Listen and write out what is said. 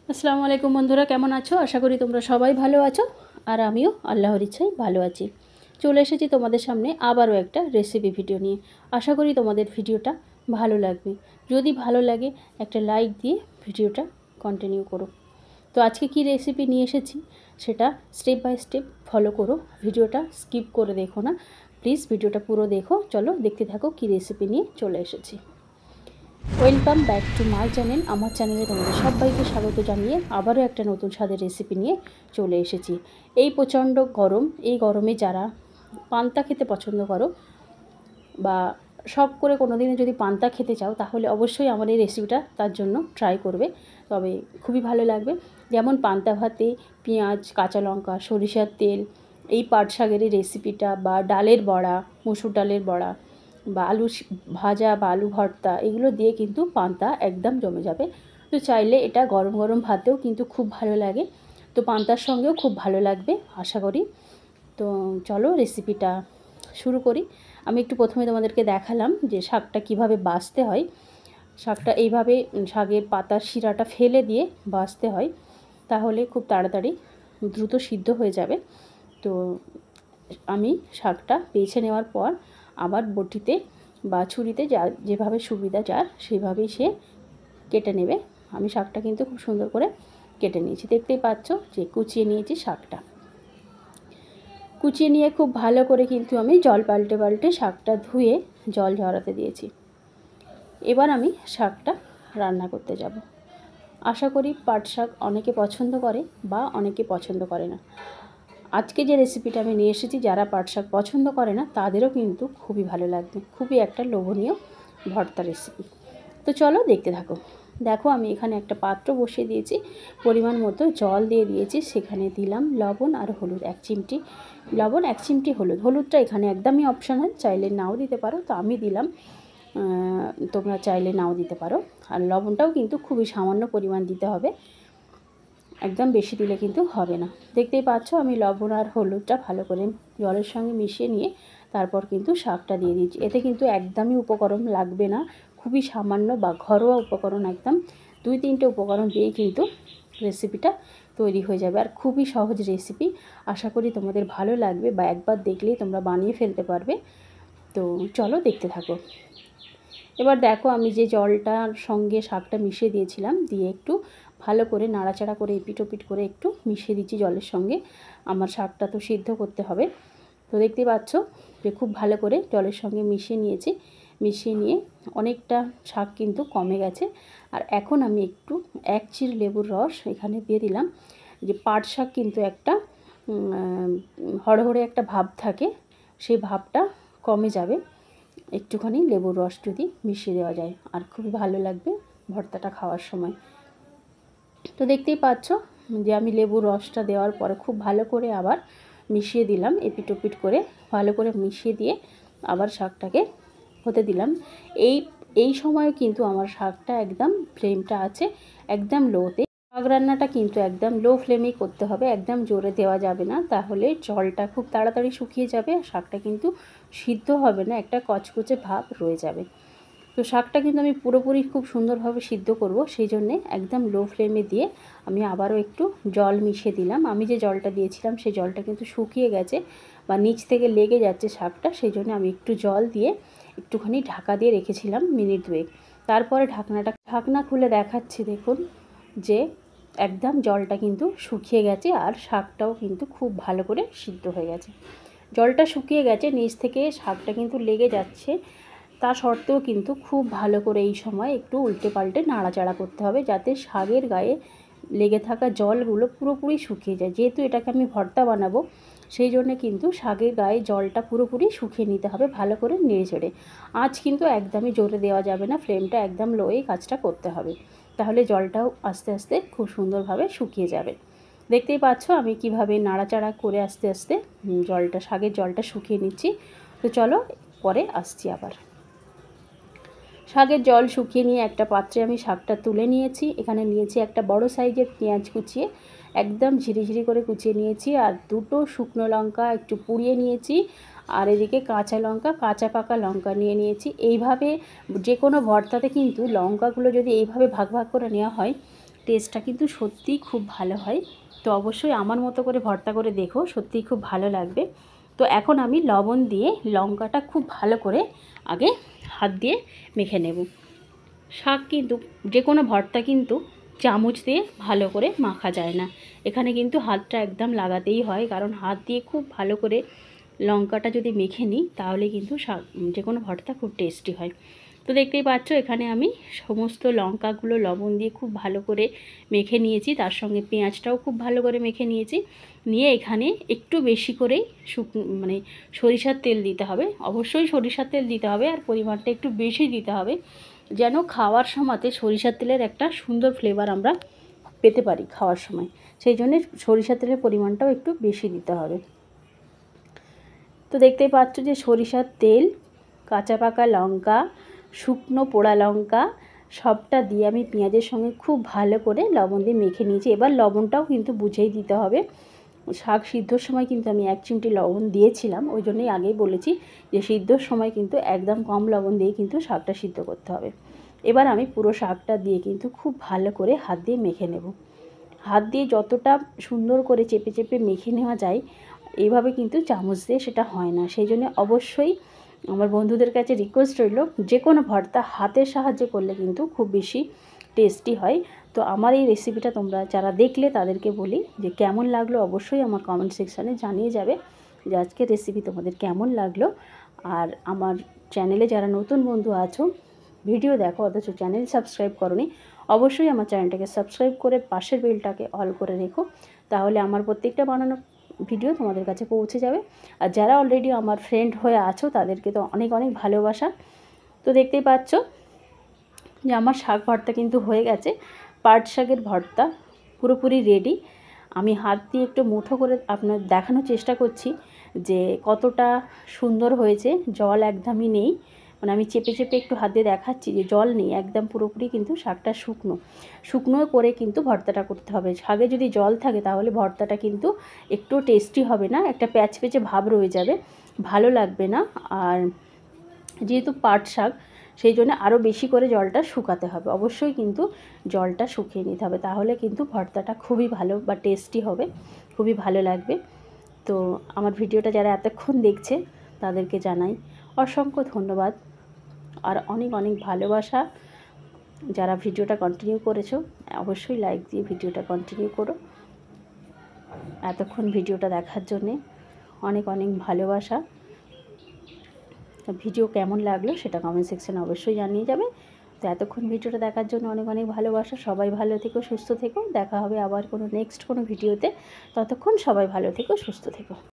আসসালামু আলাইকুম বন্ধুরা, কেমন আছো? আশা করি তোমরা সবাই ভালো আছো আর আমিও আল্লাহর ইচ্ছায় ভালো আছি। চলে এসেছি তোমাদের সামনে আবারও একটা রেসিপি ভিডিও নিয়ে। আশা করি তোমাদের ভিডিওটা ভালো লাগবে। যদি ভালো লাগে একটা লাইক দিয়ে ভিডিওটা কন্টিনিউ করো। তো আজকে কি রেসিপি নিয়ে এসেছি সেটা স্টেপ বাই স্টেপ ফলো করো, ভিডিওটা স্কিপ করে দেখো না প্লিজ, ভিডিওটা পুরো দেখো। চলো দেখতে থাকো কি রেসিপি নিয়ে চলে এসেছি। Welcome back to my channel. আমার চ্যানেলে তোমাদের সবাইকে স্বাগত জানিয়ে আবারও একটা নতুন স্বাদের রেসিপি নিয়ে চলে এসেছি। এই প্রচণ্ড গরম, এই গরমে যারা পান্তা খেতে পছন্দ করো বা শখ করে কোনো দিনে যদি পান্তা খেতে চাও, তাহলে অবশ্যই আমার এই রেসিপিটা তার জন্য ট্রাই করবে, তবে খুবই ভালো লাগবে। যেমন পান্তা ভাতে পেঁয়াজ, কাঁচা লঙ্কা, সরিষার তেল, এই পাট শাকের এই রেসিপিটা, বা ডালের বড়া, মসুর ডালের বড়া, বা আলু ভাজা বা আলু ভর্তা, এগুলো দিয়ে কিন্তু পান্তা একদম জমে যাবে। তো চাইলে এটা গরম গরম ভাতেও কিন্তু খুব ভালো লাগে, তো পান্তার সঙ্গেও খুব ভালো লাগবে আশা করি। তো চলো রেসিপিটা শুরু করি। আমি একটু প্রথমে তোমাদেরকে দেখালাম যে শাকটা কিভাবে বাছতে হয়। শাকটা এইভাবে শাকের পাতার শিরাটা ফেলে দিয়ে বাছতে হয়, তাহলে খুব তাড়াতাড়ি দ্রুত সিদ্ধ হয়ে যাবে। তো আমি শাকটা বেছে নেওয়ার পর আবার বটিতে বা ছুরিতে যা যেভাবে সুবিধা যার সেভাবেই সে কেটে নেবে। আমি শাকটা কিন্তু খুব সুন্দর করে কেটে নিয়েছি, দেখতেই পাচ্ছ যে কুচিয়ে নিয়েছি শাকটা। কুচিয়ে নিয়ে খুব ভালো করে কিন্তু আমি জল পাল্টে পাল্টে শাকটা ধুয়ে জল ঝরাতে দিয়েছি। এবার আমি শাকটা রান্না করতে যাব। আশা করি পাট শাক অনেকে পছন্দ করে বা অনেকে পছন্দ করে না। আজকে যে রেসিপিটা আমি নিয়ে এসেছি, যারা পাট শাক পছন্দ করে না তাদেরও কিন্তু খুবই ভালো লাগবে, খুবই একটা লোভনীয় ভর্তা রেসিপি। তো চলো দেখতে থাকো। দেখো আমি এখানে একটা পাত্র বসিয়ে দিয়েছি, পরিমাণ মতো জল দিয়ে দিয়েছি, সেখানে দিলাম লবণ আর হলুদ, 1 চিমটি লবণ, 1 চিমটি হলুদ। হলুদটা এখানে একদমই অপশনাল, চাইলে নাও দিতে পারো, তো আমি দিলাম, তোমরা চাইলে নাও দিতে পারো। আর লবণটাও কিন্তু খুবই সামান্য পরিমাণ দিতে হবে, একদম বেশি দিলে কিন্তু হবে না। দেখতেই পাচ্ছ আমি লবণ আর হলুদটা ভালো করে জলের সঙ্গে মিশিয়ে নিয়ে তারপর কিন্তু শাকটা দিয়ে দিয়েছি। এতে কিন্তু একদমই উপকরণ লাগবে না, খুবই সামান্য বা ঘরোয়া উপকরণ, একদম 2-3টে উপকরণ দিয়েই কিন্তু রেসিপিটা তৈরি হয়ে যাবে। আর খুবই সহজ রেসিপি, আশা করি তোমাদের ভালো লাগবে বা একবার দেখলেই তোমরা বানিয়ে ফেলতে পারবে। তো চলো দেখতে থাকো। এবার দেখো আমি যে জলটার সঙ্গে শাকটা মিশিয়ে দিয়েছিলাম, দিয়ে একটু ভালো করে নাড়াচাড়া করে এপিট ওপিট করে একটু মিশিয়ে দিচ্ছি জলের সঙ্গে। আমার শাকটা তো সিদ্ধ করতে হবে। তো দেখতেই পাচ্ছ যে খুব ভালো করে জলের সঙ্গে মিশিয়ে নিয়েছি। মিশিয়ে নিয়ে অনেকটা শাক কিন্তু কমে গেছে। আর এখন আমি একটু 1 চির লেবুর রস এখানে দিয়ে দিলাম। যে পাট শাক কিন্তু একটা হড়হড়ে একটা ভাব থাকে, সেই ভাবটা কমে যাবে একটুখানি লেবুর রস যদি মিশিয়ে দেওয়া যায়, আর খুবই ভালো লাগবে ভর্তাটা খাওয়ার সময়। তো দেখতেই পাচ্ছ যে আমি লেবুর রসটা দেওয়ার পরে খুব ভালো করে আবার মিশিয়ে দিলাম, এপিট ওপিট করে ভালো করে মিশিয়ে দিয়ে আবার শাকটাকে হতে দিলাম। এই সময় কিন্তু আমার শাকটা একদম ফ্লেমটা আছে একদম লোতে। শাক রান্নাটা কিন্তু একদম লো ফ্লেমেই করতে হবে, একদম জোরে দেওয়া যাবে না, তাহলে জলটা খুব তাড়াতাড়ি শুকিয়ে যাবে আর শাকটা কিন্তু সিদ্ধ হবে না, একটা কচকচে ভাব রয়ে যাবে। তো শাকটা কিন্তু আমি পুরোপুরি খুব সুন্দরভাবে সিদ্ধ করব, সেই জন্যে একদম লো ফ্লেমে দিয়ে আমি আবারও একটু জল মিশিয়ে দিলাম। আমি যে জলটা দিয়েছিলাম সেই জলটা কিন্তু শুকিয়ে গেছে বা নিচ থেকে লেগে যাচ্ছে শাকটা, সেই জন্য আমি একটু জল দিয়ে একটুখানি ঢাকা দিয়ে রেখেছিলাম মিনিট 2। তারপরে ঢাকনা খুলে দেখাচ্ছি, দেখুন যে একদম জলটা কিন্তু শুকিয়ে গেছে আর শাকটাও কিন্তু খুব ভালো করে সিদ্ধ হয়ে গেছে। জলটা শুকিয়ে গেছে, নিচ থেকে শাকটা কিন্তু লেগে যাচ্ছে, তা সত্ত্বেও কিন্তু খুব ভালো করে এই সময় একটু উল্টে পাল্টে নাড়াচাড়া করতে হবে, যাতে শাকের গায়ে লেগে থাকা জলগুলো পুরোপুরি শুকিয়ে যায়। যেহেতু এটাকে আমি ভর্তা বানাবো, সেই জন্যে কিন্তু শাকের গায়ে জলটা পুরোপুরি শুকিয়ে নিতে হবে ভালো করে নেড়ে চেড়ে। আঁচ কিন্তু একদমই জোরে দেওয়া যাবে না, ফ্লেমটা একদম লোয়েই কাজটা করতে হবে, তাহলে জলটাও আস্তে আস্তে খুব সুন্দরভাবে শুকিয়ে যাবে। দেখতেই পাচ্ছ আমি কিভাবে নাড়াচাড়া করে আস্তে আস্তে শাকের জলটা শুকিয়ে নিচ্ছি। তো চলো পরে আসছি আবার। শাকের জল শুকিয়ে নিয়ে একটা পাত্রে আমি শাকটা তুলে নিয়েছি। এখানে নিয়েছি একটা বড় সাইজের পেঁয়াজ কুচিয়ে, একদম ঝিরিঝিরি করে কুচিয়ে নিয়েছি, আর 2টো শুকনো লঙ্কা একটু পুড়িয়ে নিয়েছি, আর এদিকে কাঁচা লঙ্কা, কাঁচা পাকা লঙ্কা নিয়ে নিয়েছি। এইভাবে যে কোনো ভর্তাতে কিন্তু লঙ্কাগুলো যদি এইভাবে ভাগ ভাগ করে নেওয়া হয়, টেস্টটা কিন্তু সত্যিই খুব ভালো হয়। তো অবশ্যই আমার মতো করে ভর্তা করে দেখো, সত্যিই খুব ভালো লাগবে। তো এখন আমি লবণ দিয়ে লঙ্কাটা খুব ভালো করে আগে হাত দিয়ে মেখে নেব। শাক কিন্তু যে কোনো ভর্তা কিন্তু চামচ দিয়ে ভালো করে মাখা যায় না, এখানে কিন্তু হাতটা একদম লাগাতেই হয়, কারণ হাত দিয়ে খুব ভালো করে লঙ্কাটা যদি মেখে নিই তাহলে কিন্তু শাক যে কোনো ভর্তা খুব টেস্টি হয়। তো দেখতেই পাচ্ছ এখানে আমি সমস্ত লঙ্কাগুলো লবণ দিয়ে খুব ভালো করে মেখে নিয়েছি, তার সঙ্গে পেঁয়াজটাও খুব ভালো করে মেখে নিয়েছি। নিয়ে এখানে একটু বেশি করেই মানে সরিষার তেল দিতে হবে, অবশ্যই সরিষার তেল দিতে হবে, আর পরিমাণটা একটু বেশি দিতে হবে, যেন খাওয়ার সময়তে সরিষার তেলের একটা সুন্দর ফ্লেভার আমরা পেতে পারি খাওয়ার সময়। সেই জন্যে সরিষার তেলের পরিমাণটাও একটু বেশি দিতে হবে। তো দেখতেই পাচ্ছ যে সরিষার তেল, কাঁচা পাকা লঙ্কা, শুকনো পোড়া লঙ্কা সবটা দিয়ে আমি পেঁয়াজের সঙ্গে খুব ভালো করে লবণ দিয়ে মেখে নিয়েছি। এবার লবণটাও কিন্তু বুঝেই দিতে হবে। শাক সিদ্ধর সময় কিন্তু আমি 1 চিমটি লবণ দিয়েছিলাম, ওই জন্যই আগেই বলেছি যে সিদ্ধর সময় কিন্তু একদম কম লবণ দিয়ে কিন্তু শাকটা সিদ্ধ করতে হবে। এবার আমি পুরো শাকটা দিয়ে কিন্তু খুব ভালো করে হাত দিয়ে মেখে নেব। হাত দিয়ে যতটা সুন্দর করে চেপে চেপে মেখে নেওয়া যায়, এইভাবে কিন্তু চামচ দিয়ে সেটা হয় না। সেই জন্য অবশ্যই আমার বন্ধুদের কাছে রিকোয়েস্ট রইল, যে কোনো ভর্তা হাতের সাহায্যে করলে কিন্তু খুব বেশি টেস্টি হয়। তো আমার এই রেসিপিটা তোমরা যারা দেখলে তাদেরকে বলি যে কেমন লাগলো অবশ্যই আমার কমেন্ট সেকশানে জানিয়ে যাবে যে আজকের রেসিপি তোমাদের কেমন লাগলো। আর আমার চ্যানেলে যারা নতুন বন্ধু আছো, ভিডিও দেখো অথচ চ্যানেল সাবস্ক্রাইব করোনি, অবশ্যই আমার চ্যানেলটাকে সাবস্ক্রাইব করে পাশের বেলটাকে অল করে রেখো, তাহলে আমার প্রত্যেকটা বানানো ভিডিও তোমাদের কাছে পৌঁছে যাবে। আর যারা অলরেডি আমার ফ্রেন্ড হয়ে আছো তাদেরকে তো অনেক অনেক ভালোবাসা। তো দেখতেই পাচ্ছ যে আমার শাক ভর্তা কিন্তু হয়ে গেছে। পাট শাকের ভর্তা পুরোপুরি রেডি। আমি হাত দিয়ে একটু মুঠো করে আপনার দেখানোর চেষ্টা করছি যে কতটা সুন্দর হয়েছে, জল একদমই নেই, মানে আমি চেপে চেপে একটু হাত দিয়ে দেখাচ্ছি যে জল নেই, একদম পুরোপুরি কিন্তু শাকটা শুকনো শুকনো করে কিন্তু ভর্তাটা করতে হবে। শাকে যদি জল থাকে তাহলে ভর্তাটা কিন্তু একটু টেস্টি হবে না, একটা প্যাচপেচে ভাব রয়ে যাবে, ভালো লাগবে না। আর যেহেতু পাট শাক সেই জন্য আরও বেশি করে জলটা শুকাতে হবে, অবশ্যই কিন্তু জলটা শুকিয়ে নিতে হবে, তাহলে কিন্তু ভর্তাটা খুবই ভালো বা টেস্টি হবে, খুবই ভালো লাগবে। তো আমার ভিডিওটা যারা এতক্ষণ দেখছে তাদেরকে জানাই অসংখ্য ধন্যবাদ আর অনেক অনেক ভালোবাসা। যারা ভিডিওটা কন্টিনিউ করেছো অবশ্যই লাইক দিয়ে ভিডিওটা কন্টিনিউ করো। এতক্ষণ ভিডিওটা দেখার জন্যে অনেক অনেক ভালোবাসা। ভিডিও কেমন লাগলো সেটা কমেন্ট সেকশানে অবশ্যই জানিয়ে যাবে। তো এতক্ষণ ভিডিওটা দেখার জন্য অনেক অনেক ভালোবাসা। সবাই ভালো থেকো, সুস্থ থেকো। দেখা হবে আবার কোনো নেক্সট কোনো ভিডিওতে। ততক্ষণ সবাই ভালো থেকো, সুস্থ থেকো।